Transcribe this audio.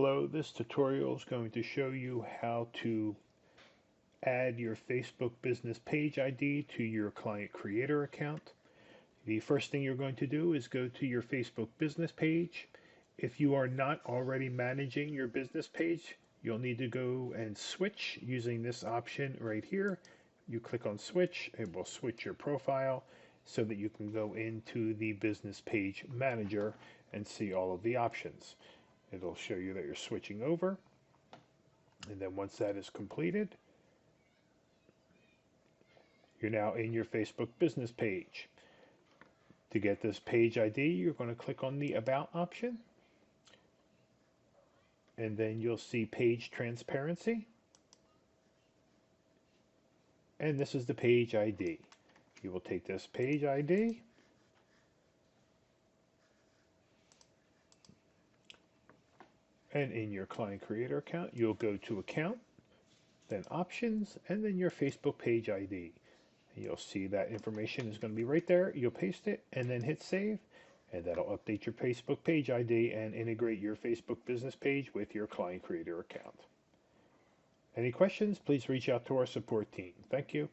Hello, this tutorial is going to show you how to add your Facebook business page ID to your client creator account. The first thing you're going to do is go to your Facebook business page. If you are not already managing your business page, you'll need to go and switch using this option right here. You click on switch, it will switch your profile so that you can go into the business page manager and see all of the options. It'll show you that you're switching over. And then once that is completed, you're now in your Facebook business page. To get this page ID, you're going to click on the About option. And then you'll see Page Transparency. And this is the page ID. You will take this page ID and in your client creator account, you'll go to Account, then Options, and then your Facebook page ID. And you'll see that information is going to be right there. You'll paste it and then hit Save, and that'll update your Facebook page ID and integrate your Facebook business page with your client creator account. Any questions, please reach out to our support team. Thank you.